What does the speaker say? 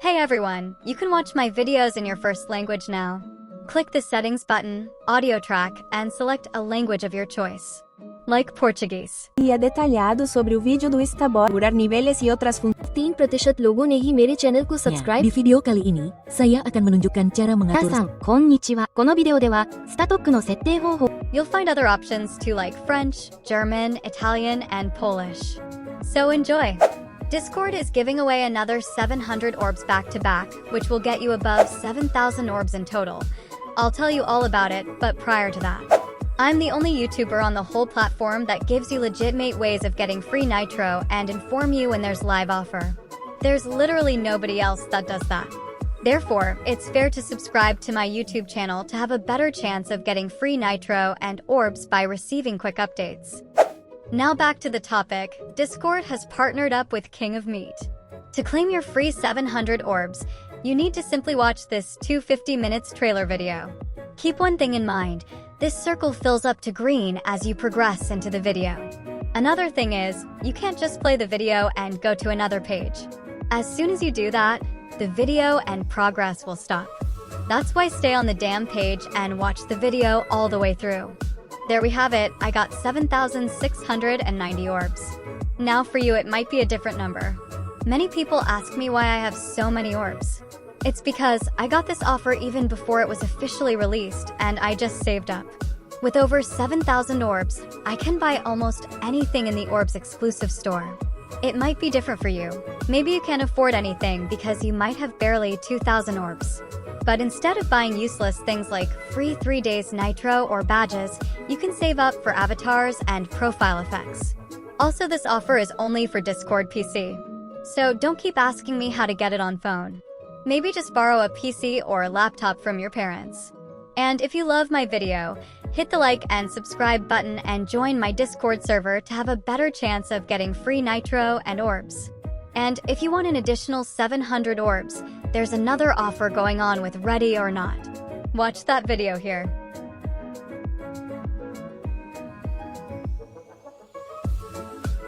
Hey everyone, you can watch my videos in your first language now. Click the settings button, audio track, and select a language of your choice. Like Portuguese. E é detalhado sobre o vídeo do Instaboard, configurar niveles e outras funções. 3% logo ne hi mere channel ko subscribe. Di video kali ini, saya akan menunjukkan cara mengatur. 皆さん、こんにちは。このビデオでは、スタトックの設定方法。 You'll find other options too, like French, German, Italian, and Polish. So enjoy! Discord is giving away another 700 orbs back to back, which will get you above 7,000 orbs in total. I'll tell you all about it, but prior to that, I'm the only YouTuber on the whole platform that gives you legitimate ways of getting free Nitro and inform you when there's live offer. There's literally nobody else that does that. Therefore, it's fair to subscribe to my YouTube channel to have a better chance of getting free Nitro and orbs by receiving quick updates. Now back to the topic, Discord has partnered up with King of Meat. To claim your free 700 orbs, you need to simply watch this 250 minutes trailer video. Keep one thing in mind, this circle fills up to green as you progress into the video. Another thing is, you can't just play the video and go to another page. As soon as you do that, the video and progress will stop. That's why stay on the damn page and watch the video all the way through. There we have it, I got 7,690 orbs. Now for you it might be a different number. Many people ask me why I have so many orbs. It's because I got this offer even before it was officially released and I just saved up. With over 7,000 orbs, I can buy almost anything in the Orbs exclusive store. It might be different for you. Maybe you can't afford anything because you might have barely 2,000 orbs. But instead of buying useless things like free 3 days Nitro or badges, you can save up for avatars and profile effects. Also, this offer is only for Discord PC. So don't keep asking me how to get it on phone. Maybe just borrow a PC or a laptop from your parents. And if you love my video, hit the like and subscribe button and join my Discord server to have a better chance of getting free Nitro and orbs. And if you want an additional 700 orbs, there's another offer going on with Ready or Not. Watch that video here.